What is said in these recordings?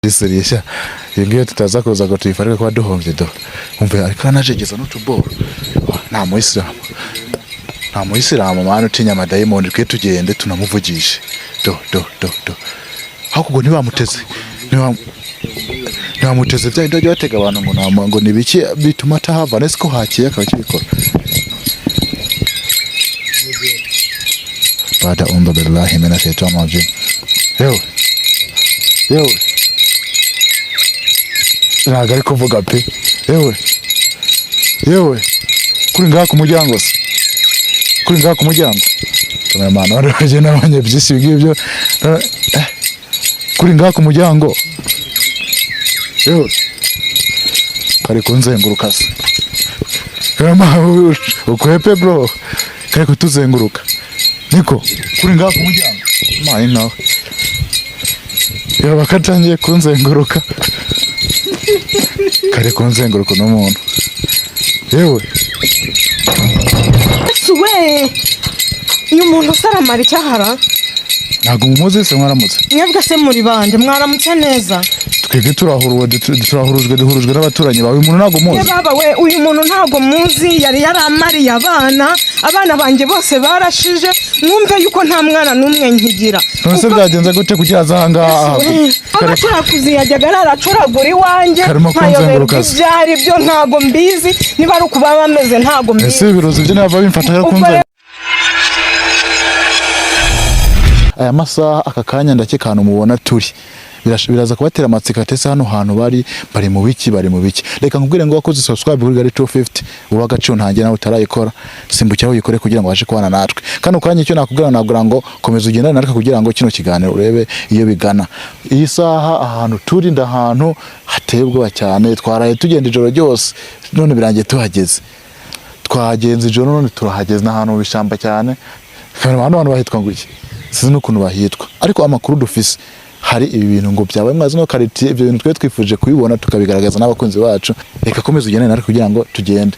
Biserisha yingiye tutaza kuza ngo tuyifarike kwa duhombye do umve ariko anajegeza n'utuboro nta muisilamu mwana utinya amadayimoni twe tugende tunamuvugishe do hakugo ntibamuteze ntibamuteze bya ndo batega abantu ngo nibiki bituma tahava nese ko hakiye akabikora bada umba billahi mina shaytan rajim yewe ntago ari kuvuga pe yewe kuri ngaha ku muryango se kameraman waraje nabanye byinshi bigibyo kuri ngaha ku muryango yewe kari kunzenguruka se ukwepe bro kari kutuzenguruka niko kuri ngaha ku muryango mani nawe yaba katangiye kunzenguruka kare kunzenguruka n'umuntu yewe suwe uyu muntu saramara icyahara ntago mumuzi se mwaramutse mwebwe se muri bande mwaramutse neza twebwe turahurujwe n'abaturanyi bawe umuntu ntago muzi baba we uyu muntu ntago muzi yari yaramariye abana banjye bose barashije mwumve yuko nta mwana n'umwe nkigira nose byagenze gute kugira azanga agacura kuziyajyaga naracuragura iwanjye nkayoberwa ibyari byo ntago mbizi niba ari ukuba bameze ntago mbizi ese ibirozi byo nava bimfata kunze aya masaha aka kanya ndakekana umubona turi biraza kubatera amatsiko atese hano hantu bari mu biki reka nkubwire ngo wakoze subscribe kuri Gari 250 uragaciyo ntangiye nawe utarayikora simbukiraho uyikore kugira ngo waje kubana natwe kano kanya icyo nakubwira nabwira ngo komeza ugendane natwe kugira ngo kino kiganiro urebe iyo bigana iyi saha ahantu turi ndahantu hatebwa cyane twaraye tugenda ijoro ryose none birangiye tuhageze twagenze ijoro none turahageze n'ahantu mu bishamba cyane abantu bahitwa ngo iki sizi n'ukuntu bahitwa ariko amakuru dufise hari ibi bintu ngo byabaye mwazi no kariti ibyo bintu twe twifuje kubibona tukabigaragaza n'abakunzi bacu reka komeza ugende natwe kugira ngo tugende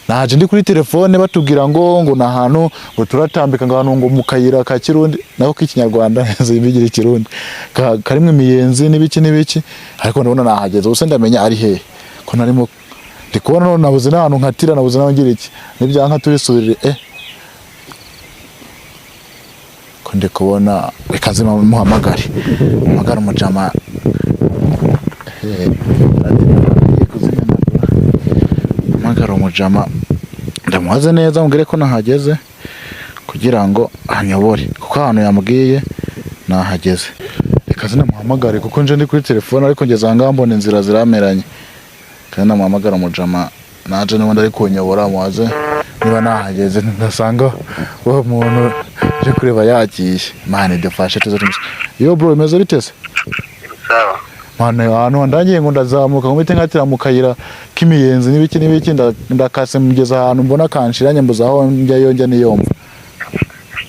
naje ndi kuri telefone batubwira ngo nahantu ngo turatambika ngo hano ngo mu kayira ka Kirundi nako k'ikinyarwanda zibigira ikirundi karimwe imiyenzi n'ibiki ariko ndabona nahageze ubuse ndamenya ari he ko narimo ndikubona none nabuze n'ahantu nkatira nabuze naho ngira iki nibyanka turisubirire ndi kubona ikaze muhamagara umujama muhamagara umujama ndamuhaze neza mubwire ko nahageze kugira ngo anyobore kuko ahantu yamubwiye nahageze ikaze namuhamagare kuko nje ndi kuri telefone ariko ngeze aha mbona inzira zirameranye kandi namuhamagara umujama naje n'ubundi ari kunyobora muhaze niba nahageze ndasanga uwo muntu je kureba yagiye mane dufashe tuzo yo bro imeze bitese sawa mane hano ndangiye ngo ndazamuka ngumite nkatira mu kayira k'imiyenzi n'ibiki ndakase mugeza ahantu mbona kanshiranye mbuza aho njya niyomva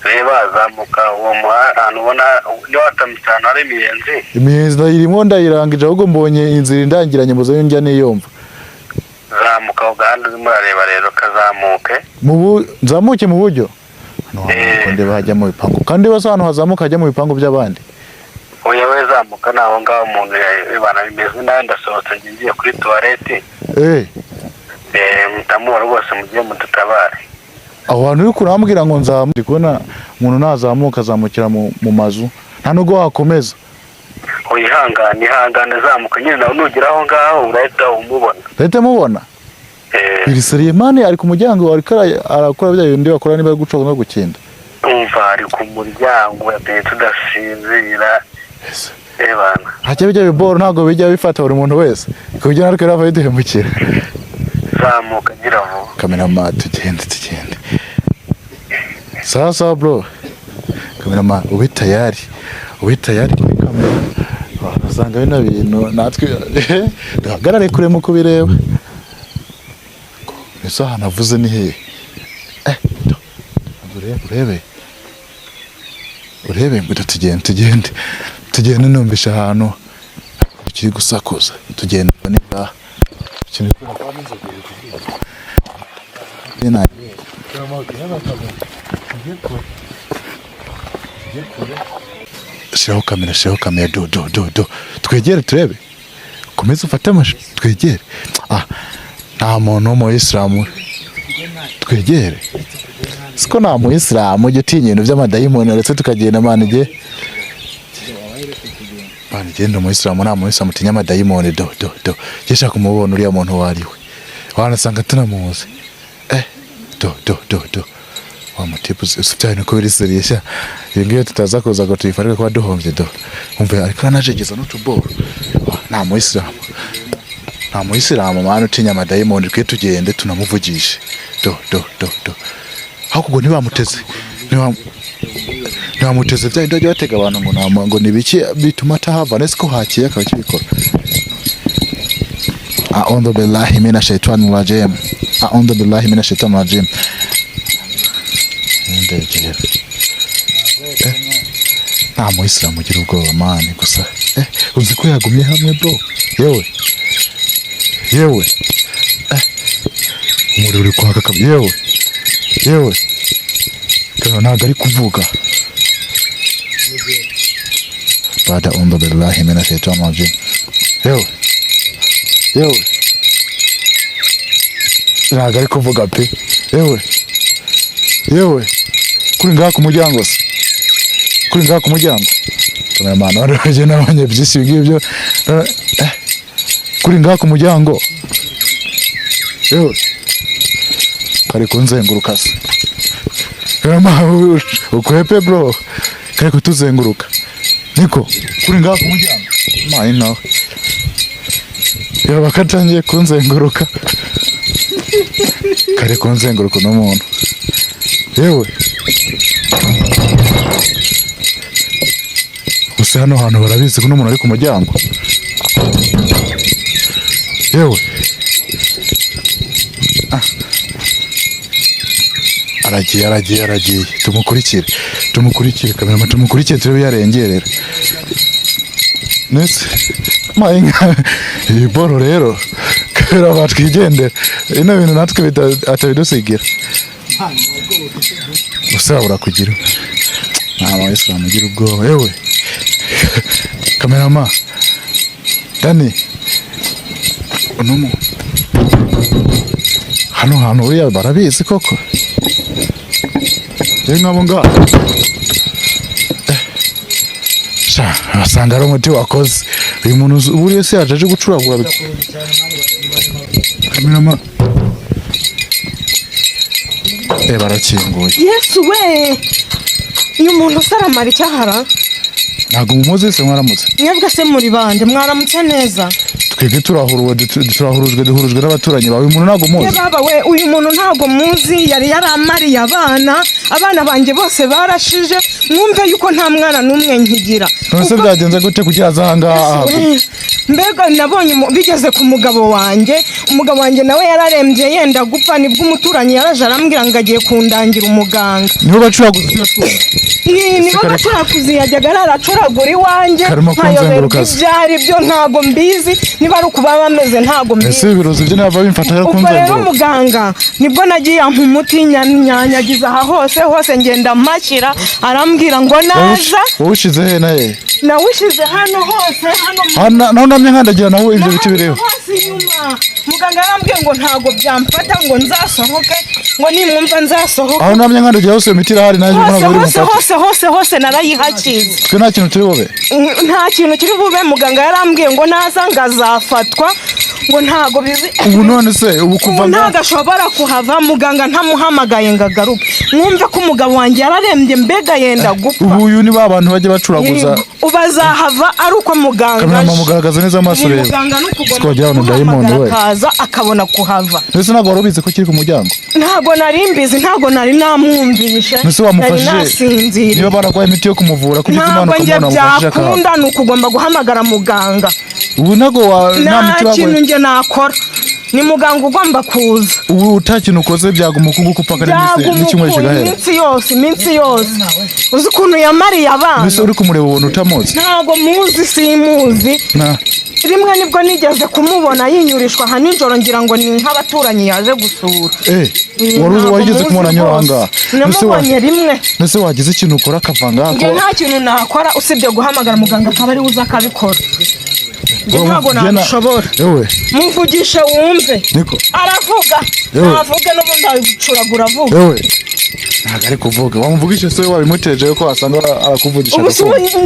reba zamuka uwo muhanda ubona niyo watamutana ari imiyenzi irimo ndayirangije ahubwo mbonye inzira indangiranye mbuza aho njya niyomva zamuka uganda urareba rero kazamuke nzamuke mu buryo kandi bajya mu bipangu kandi basano hazamuka ajya mu bipangu by'abandi oya we zamuka naho ngaho umuntu ibana bimeze nayo ndasohotse ngiye kuri toilette mutamura rwose mugiye mudutabare aho hantu uri kurambwira ngo nzamuka kubona umuntu nazamuka azamukira mu mazu nta nubwo wakomeza ihangane zamuka nyine nawe nugera aho ngaho urahita umubona iri Selemani ari ku muryango arakora bya bindi bakora niba gucoka no gukinda umva ari ku muryango yagiye tudasinzira ebana haje bijya biboro ntago bijya bifata buri muntu wese kugira ariko rava yidehemukira zamuka giraho cameraman tugende sasa bro cameraman ubi tayari kuri kamera basanga bino bintu natwe ndahagarare kure mu kubireba ese hano avuze ni he urebe ngo tugende numbisha ahantu kiri gusakuza tugende niba kintu shiraho kamera do twegere turebe komeza ufate amashusho twegere nta muntu w'umuyisilamu twegere siko nta muyisilamu ujya utinya ibintu by'amadayimoni uretse tukagenda mani genda umuyisilamu nta muyisilamu utinya amadayimoni do gishaka kumubona uriya muntu wariwe wanasanga tunamuzi do wa mutipu usufite nuko biri seriye ibingiyo tutaza kuza ngo tuyifarike kuba duhombye do umve ariko anajegeza n'utuboro nta muyisilamu mwana utinya amadayimoni twe tugende tunamuvugishe do hakugo ntibamuteze bya ndajya batega abantu ngo nibiki bituma tahava nesiko hakiye akabikora a'udhu billahi minash shaitani rajim ndegera nta muyisilamu ugira ubwoba mani gusa uzi ko yagumye hamwe bro yewe umuriro uri kwaka yewe kana ntago ari kuvuga bada a'udhu billahi minash shaitani rajim yewe ntago ari kuvuga pe yewe kuri ngaha ku muryango kameraman waraje nabanye byinshi bigibyo kuri ngaha ku muryango yewe kari kunzenguruka se kameraman ukwepe bro kari kutuzenguruka niko kuri ngaha ku muryango mani nawe yaba katangiye kunzenguruka kari kunzenguruka n'umuntu yewe gusa hano hantu barabizi ko n'umuntu ari ku muryango yewe aragiye tumukurikire kamera tumukurikire turebe yarengerera nese mayinga iboro rero kera batwigendera ino bintu natwe atabidusigira usabura kugira nta muyisilamu ugira ubwoba yewe kamerama Dani hano hantu uriya barabizi koko nkabo ngaho asanga ari umuti wakoze uyu muntu buriya se yaje gucuragura kamerama barakinguye Yesu we uyu muntu usaramara icyahara ntabwo mumuzi se mwaramutse mwebwe se muri bande mwaramutse neza twebwe turahurujwe n'abaturanyi bawe uyu muntu ntabwo muzi baba we uyu muntu ntabwo muzi yari yaramariye abana banjye bose barashije mwumve yuko nta mwana n'umwe nkigira none byagenze gute kugira azahangaha mbega nabonye bigeze ku umugabo wanjye nawe yararembye yenda gupfa nibwo umuturanyi yaraje arambwira ngo agiye kundangira umuganga niho bacuraguza niho bacuraguza yajyaga aracuragura iwanjye nkayoberwa ibyari byo ntago mbizi niba ari ukuba bameze ntago mbizi ese ibirozi byo nava bimfata yo ubwo rero muganga nibwo nagiye ampa umuti nyanyagiza aha hose ngenda mashyira arambwira ngo naza wawushize he naye nawushize hano hose hano naho namye nkandagira naho ibyo biti bireba muganga arambwiye ngo ntago byamfata ngo nzasohoke ngo nimwumva nzasohoka aho namye nkandagira hose imiti irahari naje hose narayihakize twe nta kintu turi bube nta kintu kiri bube muganga yarambwiye ngo naza ngazafatwa ngo ntago bizi ubu none se ubu kuva ntago ashobora kuhava muganga ntamuhamagaye ngo agaruke mwumve ko umugabo wanjye yararembye mbega yenda gupfa ubu uyu ni ba bantu bajya bacuraguza ubazahava ari uko muganga kamera mugaragaza neza amaso rero twagera hano dayimoni we akaza akabona kuhava nese ntabwo warubize ko kiri ku muryango ntabwo nari mbizi ntabwo nari namwumvishe nese wamufashije niba baragwaye imiti yo kumuvura kuko Imana ukamubona byakunda ni ukugomba guhamagara muganga ubu ntago nta miti bagwaye nta kintu nakora ni muganga ugomba kuza ubu utakintu ukoze byaguma kuguka upaka n'icyumweru kigahera iminsi yose uzi ukuntu yamariye abana mbese uri kumureba ubona utamuzi ntabwo muzi simuzi rimwe nibwo nigeze kumubona yinyurishwa aha nijoro ngira ngo ni nk'abaturanyi yaje gusura wageze kumubona anyura ahangaha namubonye rimwe mbese wagize ikintu ukora akavanga nta kintu nakora usibye guhamagara muganga akaba ari uza akabikora ntabwo nabishobora muvugishe wumve aravuga avuge n'ubundi abicuragura avuga ntabwo ari kuvuga wamuvugishe se wabimuteje ko wasanga arakuvugisha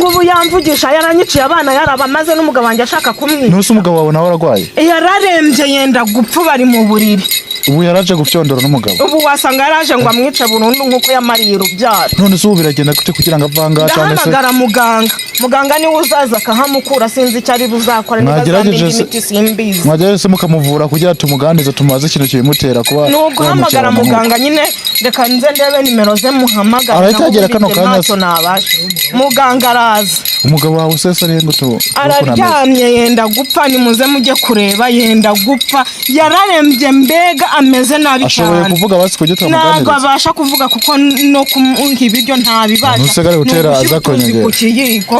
ubu yamvugisha yaranyiciye abana yarabamaze n'umugabo wanjye ashaka kumwica nuse umugabo wawe nawe ararwaye yararembye yenda gupfa bari mu buriri ubu yaraje gufyondora n'umugabo ubu wasanga yaraje ngo amwice burundu nk'uko yamariye urubyaro none se ubu biragenda gute kugira ngo avanga cyane se ndahamagara muganga niwe uzaza akahamukura sinzi icyo ari buzakora mwagerageje se mukamuvura kugira tumuganirize tumubaze ikintu kibimutera kuba ni uguhamagara muganga nyine reka nze ndebe nimero ze muhamagara arahitagera kano kanya muganga araza umugabo wawe usese ari ngo araryamye yenda gupfa nimuze mujye kureba yenda gupfa yararembye mbega ameze nabi cyane ashoboye kuvuga basi kujya tumuganiriza ntabwo abasha kuvuga kuko no kumuha ibiryo ntabibasha ntusegare gutera aza konyegera ku kiyiko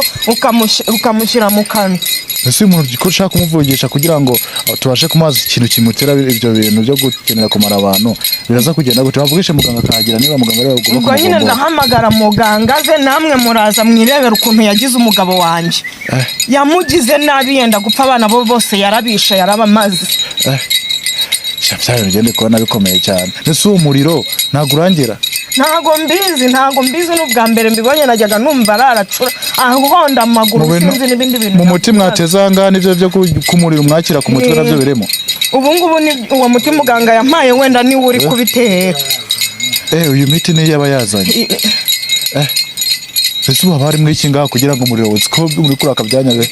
ukamushyira mu kanwa ese umuntu ko ushaka kumuvugisha kugira ngo tubashe kumubaza ikintu kimutera ibyo bintu byo gukenera kumara abantu biraza kugenda gute bavugishe muganga akahagira niba muganga ari bagomba ubwo nyine ndahamagara muganga ze namwe muraza mwirebera ukuntu yagize umugabo wanjye yamugize nabi yenda gupfa abana bo bose yarabishe yarabamaze cyane bigende kubona bikomeye cyane ese uwo muriro ntabwo urangira ntabwo mbizi n'ubwa mbere mbibonye najyaga numva araracura ahonda amaguru sinzi n'ibindi bintu mu muti mwateze ahangaha nibyo byo kumurira umwakira ku mutwe nabyo birimo ubu ngubu ni uwo muti muganga yampaye wenda niwe uri kubitera uyu miti niyo yaba yazanye ese ubu haba harimo iki ngaha kugira ngo umuriro ko muri kuraka byanyabe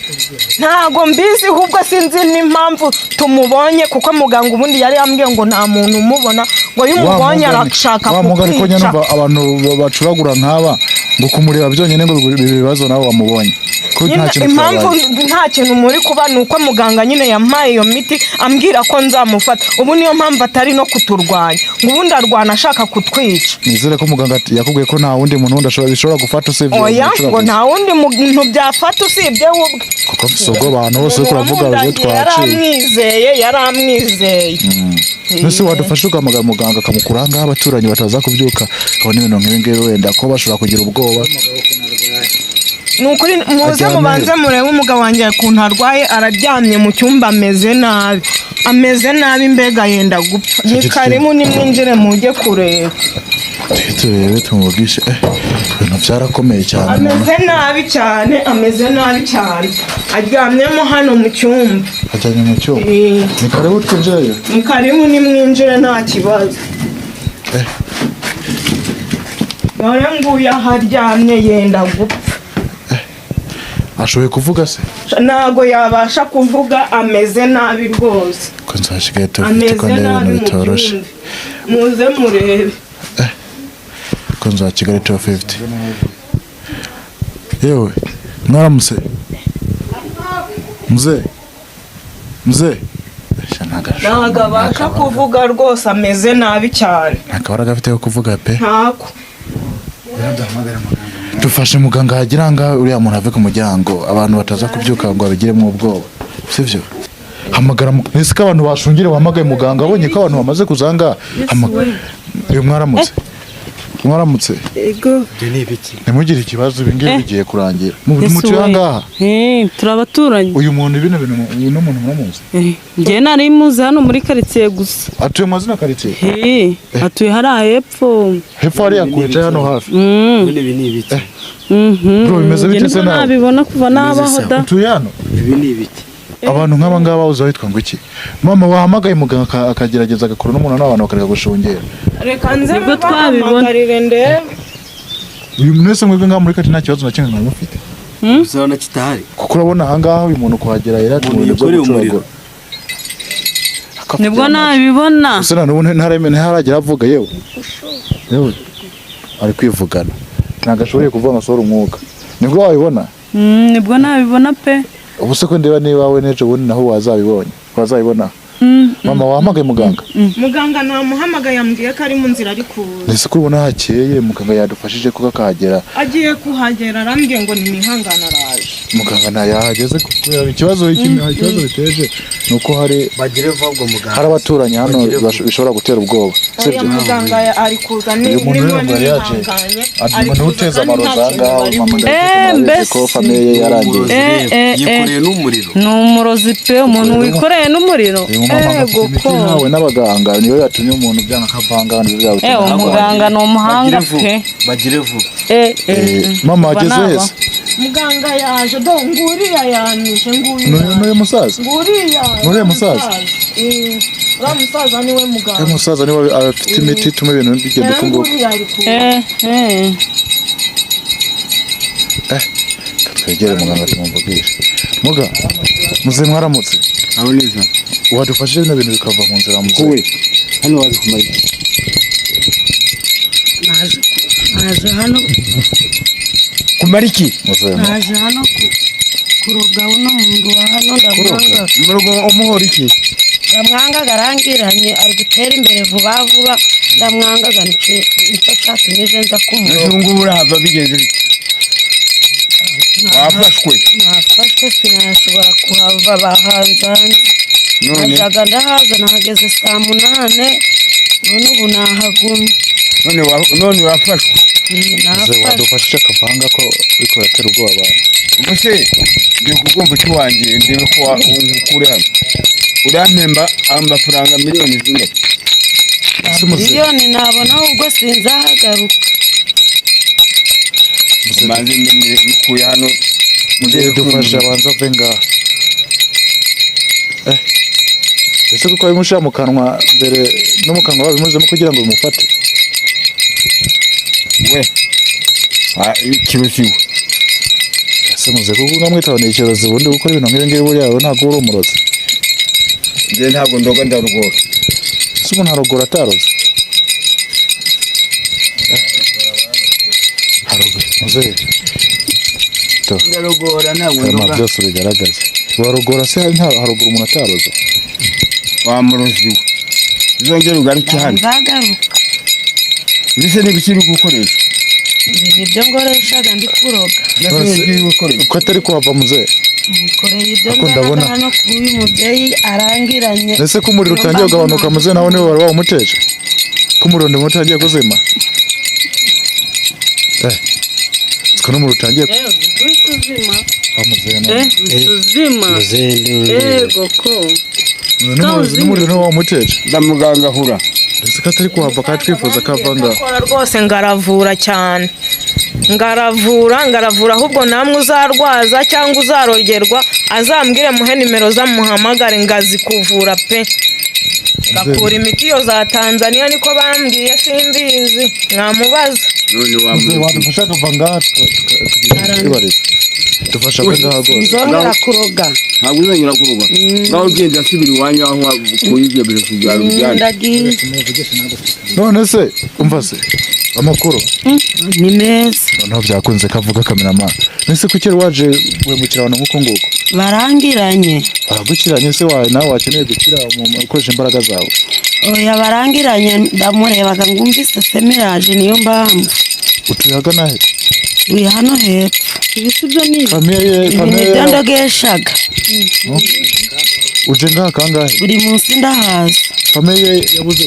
ntabwo mbizi ahubwo sinzi n'impamvu tumubonye kuko muganga ubundi yari yambwiye ngo nta muntu umubona ngo iyo umubonye arashaka kukwica abantu bacuragura nk'aba ngo kumureba byonyine ngo ibibazo nawe wamubonye impamvu nta kintu muri kuba ni uko muganga nyine yampaye iyo miti ambwira ko nzamufata ubu niyo mpamvu atari no kuturwanya ngo ubundi arwana ashaka kutwica nizere ko muganga yakubwiye ko nta wundi muntu bishobora gufata usibye oya ngo nta wundi muntu byafata usibye we ubwe kuko ubwo abantu bose kuravuga ngo twaciye yaramwizeye nese wadufasha ugamagara muganga akamukura ngaho abaturanyi bataza kubyuka abona ibintu nk'ibi ngibi wenda ko bashobora kugira ubwoba ni ukuri muze mubanze murebe umugabo wanjye ukuntu arwaye araryamye mu cyumba ameze nabi mbega yenda gupfa ni karimu nimwinjire mujye kureba turebe tumuvugishe ibintu byarakomeye cyane ameze nabi cyane aryamyemo hano mu cyumba ajyanye mu cyumba ni karibu twinjireyo ni karimu nimwinjire nta kibazo none nguyu aharyamye yenda gupfa ashoboye kuvuga se ntago yabasha kuvuga ameze nabi rwose ko nzashigaye tufite ko ndeba ibintu bitoroshe muze murebe ko nza Kigali 250 yewe mwaramutse mzee ntago abasha kuvuga rwose ameze nabi cyane ntakabara gafite ko kuvuga pe ntako dufashe muganga hagira nga uriya muntu ave ku muryango abantu bataza kubyuka ngo babigiremo ubwoba sivyo hamagara ese ko abantu bashungire wahamagaye muganga abonye ko abantu bamaze kuzanga mwaramutse ego nibiki nimugire ikibazo ibingiye bigiye kurangira mutuye ahangaha turabaturanyi uyu muntu ibintu no muntu muramuzi ngiye nari muzi hano muri quartier gusa atuye mazina quartier atuye hari hepfo hari yakuje hano hafi ibi ni ibiki bro bimeze bite se nawe nabibona kuva nabaho da utuye hano ibi ni ibiki abantu nk'aba ngaba uza witwa ngo iki mama wahamagaye muganga akagerageza agakora n'umuntu n'abantu bakareka gushungera reka nze nibwo twabibonarire ndebe uyu muntu wese mwebwe ngaha muri kati nta kibazo na kimwe mwari mufite uzabona kitahari kuko urabona aha ngaha uyu muntu kuhagera yaratumye byo gucuragura nibwo nabibona gusa na n'ubu ntaragera avuga yewe ari kwivugana ntabwo ashoboye kuvuga ngo asohora umwuka nibwo wabibona nibwo nabibona pe ubu se ko ndeba niba we n'ejo bundi naho wazabibona mama wahamagaye muganga namuhamagaye yambwiye ko ari mu nzira ari kuza ese ko ubona hakeye muganga yadufashije kuko akahagera agiye kuhagera arambwiye ngo nimihangana araje muganga ntayahageze kubera ikibazo biteje nuko hari abaturanyi hano bishobora gutera ubwoba sibyo muganga ari kuza ari uteza amarozanga mbese ko famille yarangiye yikoreye n'umuriro ni umurozi pe umuntu wikoreye n'umuriro goko nawe n'abaganga niyo yatumye umuntu byanga kavanga umuganga ni umuhanga pe bagire vuba mama ageze muganga yaje do nguriya yanishe n'uyu musaza nguriya musaza uriya musaza niwe muganga uyu musaza niwe afite imiti ituma ibintu bigenda uko nguko twegere muganga tumubwire muga muze mwaramutse aho neza wadufashije bino bintu bikava mu nzira muze hano waje kumaye naje hano kumariki naje hano kuroga uno muntu wa hano ndamwanga murugo umuhora iki ndamwanga garangiranye ari gutera imbere vuba ndamwanga ganice nicyo cyatumye nza kumuro ngubura hava bigeze bite nafashwe sinashobora kuhava bahanzanze najaga ndahaza nahageze 8 none ubu nahagumye none wafashwe wadufashije akavanga ko uriko uratera ubwoba abantu ubuse ngiye kugomba cyuwanjye ndebe ko ukure hano urampemba amafaranga miliyoni zingahe miliyoni nabona ubwo sinzahagaruka manzi mukuye hano mugiye dufasha abanza ave ngaha ese kuko bimushyira mu kanwa mbere no mu kanwa babimuzemo kugira ngo bimufate we ikirusiwe ese muze kuko namwitabaniye ikirozi ubundi gukora ibintu nk'ibi ngibi buriya ntabwo uri umurozi njye ntabwo ndoga ndarugora ese umuntu arugora ataroze muze ndarugora ntabwo ndoga byose bigaragaza warugora se nta harugura umuntu ataroze wamuroziwe uzongera ugaruke hano nzagaruka mbese n'ibikiri gukoresha ibyo ngoreshaga ndi kuroga ko atari kuhava muze mukoreye ibyo ndabona hano kuri uyu mubyeyi arangiranye ese ko umuriro utangiye kugabanuka muze nawe niwe wari wawumuteje ko umuriro utangiye kuzima siko n'umuriro utangiye kuzima goko n'umuriro niwe wawumuteje ndamuganga hura ese ko atari kuhava kandi twifuza ko avanga rwose ngaravura cyane ngaravura ahubwo namwe uzarwaza cyangwa uzarogerwa azambwire muhe nimero zamuhamagare ngazikuvura pe gakura imiti yo za Tanzania niko bambwiye simbizi mwamubaza none wadufasha akavanga tukibariza dufasha ko ngaha rwose nzongera kuroga ntabwo uzongera kuroga ngaho ugenda asubira iwanyu aho kuyibye bire kujyana ujyana ndagiye none se umva se amakuru ni meza noneho byakunze kavuga kamerama nese kuki waje wemukira abantu nk'uko nguko barangiranye baragukiranye se wawe nawe wakeneye gukira ukoresha imbaraga zawe oya barangiranye ndamurebaga ngumvise semiraje niyo mpamvu utuye ahagana he uri hano hepfo ibisi byo ni famille ibyo ndogeshaga uje ngaha kangahe buri munsi ndahaza famille yabuze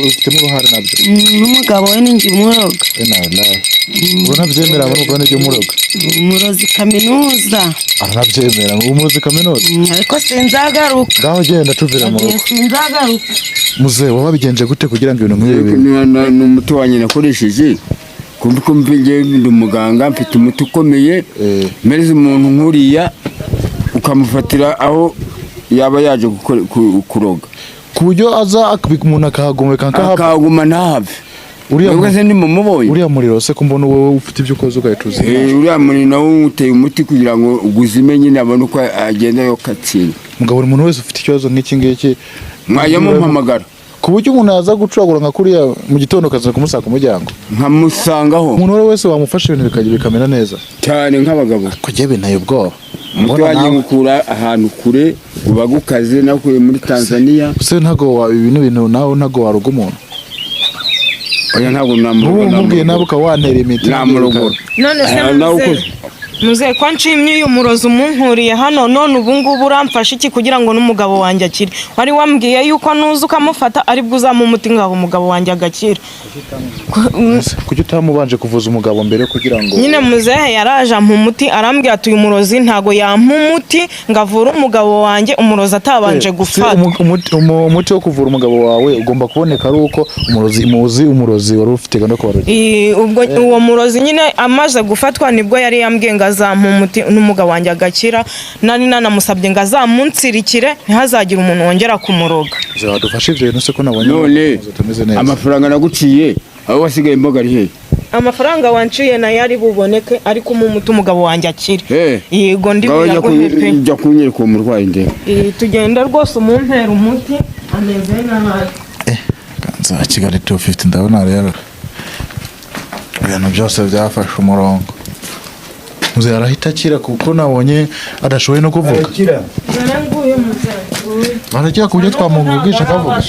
ufitemo uruhare nabyo n'umugabo we ninjye umuroga ubona byemera ngo ubona ibyo umuroga umurozi kaminuza aranabyemera ngo umurozi kaminuza ariko sinzagaruka ngaho genda tuvira mu rugo sinzagaruka muze wabigenje gute kugira ngo ibintu nk'ibi ni umuti wanjye nakoresheje kumva ndi umuganga mfite umuti ukomeye mpereza umuntu nkuriya ukamufatira aho yaba yaje kuroga ku buryo aza umuntu akahagumeka akahaguma ntahave uriya muriro se ko mbona wowe ufite ibyo ukoze ugahita uzima uriya muriro nawe uteye umuti kugira ngo uguzime nyine abone uko agenda yokatsinda mugabo buri muntu wese ufite ikibazo nk'iki ngiki mwajya mumpamagara ku buryo umuntu yaza gucuragura nka kuriya mu gitondo ukaza kumusanga ku muryango nkamusangaho umuntu uwo wese wamufasha ibintu bikamera neza cyane nk'abagabo kujya binteye ubwoba umuti wanjye gukura ahantu kure uba gukaze nakuye muri Tanzania se ntago ibintu nawe ntago waruga umuntu oya ntabwo namuroga mubwiye nawe ukaba wantera imiti namurogora none se muze ko nshimye uyu murozi umunkuriye hano none ubu ngubu uramfasha iki kugira ngo n'umugabo wanjye akire wari wambwiye yuko nuza ukamufata aribwo uzama umuti ngaho umugabo wanjye agakira kuki utamubanje kuvuza umugabo mbere kugira ngo nyine muzehe yaraje ampa umuti arambwira ati uyu murozi ntago yampa umuti ngavura umugabo wanjye umurozi atabanje gufata umuti wo kuvura umugabo wawe ugomba kuboneka ari uko umurozi wari ufite gano ko ubwo uwo murozi nyine amaze gufatwa nibwo yari yambwiye ngo azampa umuti n'umugabo wanjye agakira nari nanamusabye ngo azamunsirikire ntihazagire umuntu wongera kumuroga zadufasha ivyo bintu se ko nabonye none amafaranga naguciye aho wasigaye imboga ari he amafaranga wanciye nayo ari buboneke ariko umuti umugabo wanjye akire yego ndi biraguhepe njya kunyereka uwo murwayi nde tugenda rwose umumpera umuti ameze nabi kanza Kigali 250 ndabona rero ibintu byose byafashe umurongo muze arahita akira kuko nabonye adashoboye no kuvuga yaranguye muze barakira kubyo twamubwisha kavuga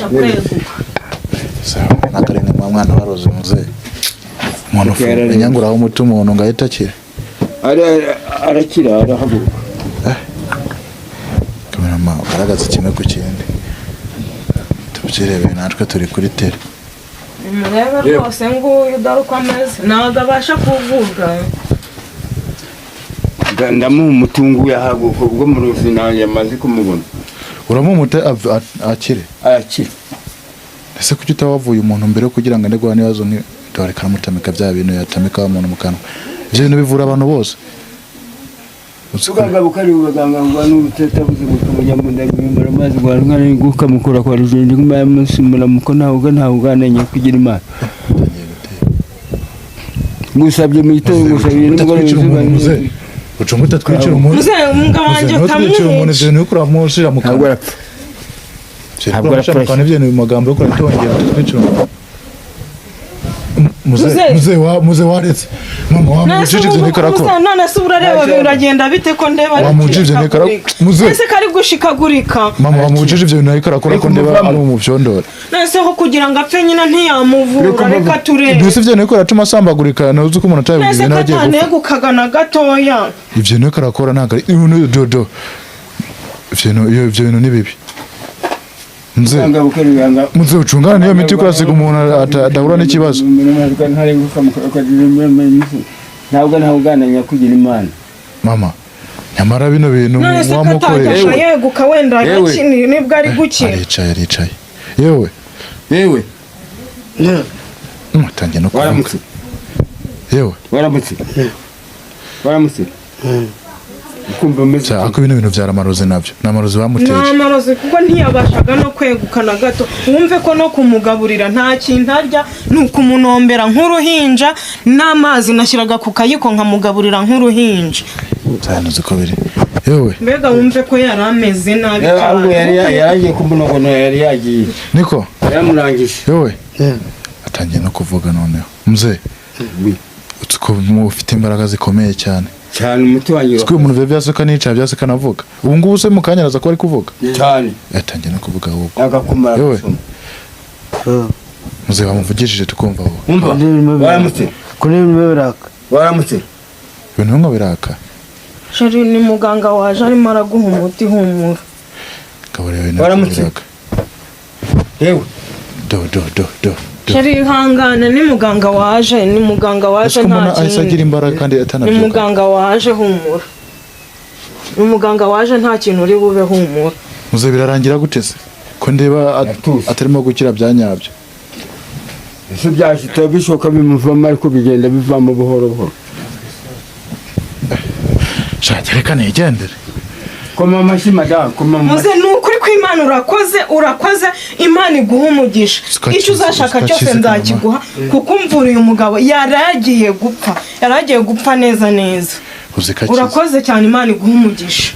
sawa nakarene mwana waroze muze umuntu nyangura aho mutu umuntu ngahita akira arakira arahaguruka kamera ma garagaza kimwe ku kindi tubyirebe natwe turi kuri tele murebe rwose nguyu dore uko ameze ntabwo abasha kuvuga ndamuha umutungu yahaguruka ubwo mu ruzina yamaze kumubona uramumute akire arakira ese kuki utawavuye umuntu mbere kugira ngo ande guhana ibibazo dore karamutamika bya bintu yatamika umuntu mu kanwa ibyo bintu bivura abantu bose uganga bukari ubaganga ngo n'ubuteta buze gukamenya mu ndabimara mazi gwa nkana nguka mukura kwa rujende kuma musimura muko ntawe uganenya kugira imana ngusabye mu gitondo ngusabye n'umugore ucunguta twicira umuntu muze umugabo wanjye twicira umuntu je ni ukura mushira mu kanwa ntabwo arapfa kandi ibyo ni magambo yo kuratongera twicira muze waretse mama wamujije ne karakora none se urareba biragenda bite ko ndeba wamujije ne karakora muze ese kari gushikagurika mama wamujije ibyo nayo karakora ko ndeba ari mu byondora nese ho kugira ngo apfe nyina ntiyamuvura reka turebe byose ibyo nayo karatuma sambagurika nazo ko umuntu atabivuze nagiye nese gukagana gatoya ibyo nayo karakora ntago dodo ibyo bintu ni bibi muze ucungana niyo miti kurasiga umuntu adahura n'ikibazo ntabwo ugananya kugira imana mama nyamara bino bintu wamukoresha yeguka wenda nibwo ari gukira aricaye yewe mutangiye no waramutse yewe waramutse kumva umeze ako bino bintu byaramaroze nabyo namaroze bamuteje namaroze kuko ntiyabashaga no kwegukana gato wumve ko no kumugaburira nta kintu arya nuko umunombera nk'uruhinja n'amazi nashyiraga ku kayiko nkamugaburira nk'uruhinja cyane uko biri yewe mbega wumve ko yari ameze nabi ahubwo yaragiye kumunogono yari yagiye niko yaramurangije yewe atangiye no kuvuga noneho muzee utsko ufite imbaraga zikomeye cyane umuti wanyu twe umuntu byaseka nica byaseka navuga ubu ngubu se mukanya araza ko ari kuvuga cyane yatangiye no kuvuga ahubwo agakumara muze bamuvugishije tukumva aho waramutse kuri biraka waramutse ibintu bimwe biraka sheri ni muganga waje arimo araguha umuti humura waramutse yewe do sheri ihangane ni muganga waje nta kintu agira imbaraga kandi atanabyuka ni muganga waje humura ni muganga waje nta kintu uri bube humura muze birarangira gute se ko ndeba atarimo gukira byanyabyo ese byashita bishoka bimuvamo ariko bigenda bivamo buhoro buhoro shaka reka nigendere koma amashyi madame koma muze nukuri ko Imana urakoze Imana iguha umugisha icyo uzashaka cyose nzakiguha kuko umvura uyu mugabo yaragiye gupfa neza urakoze cyane Imana iguha umugisha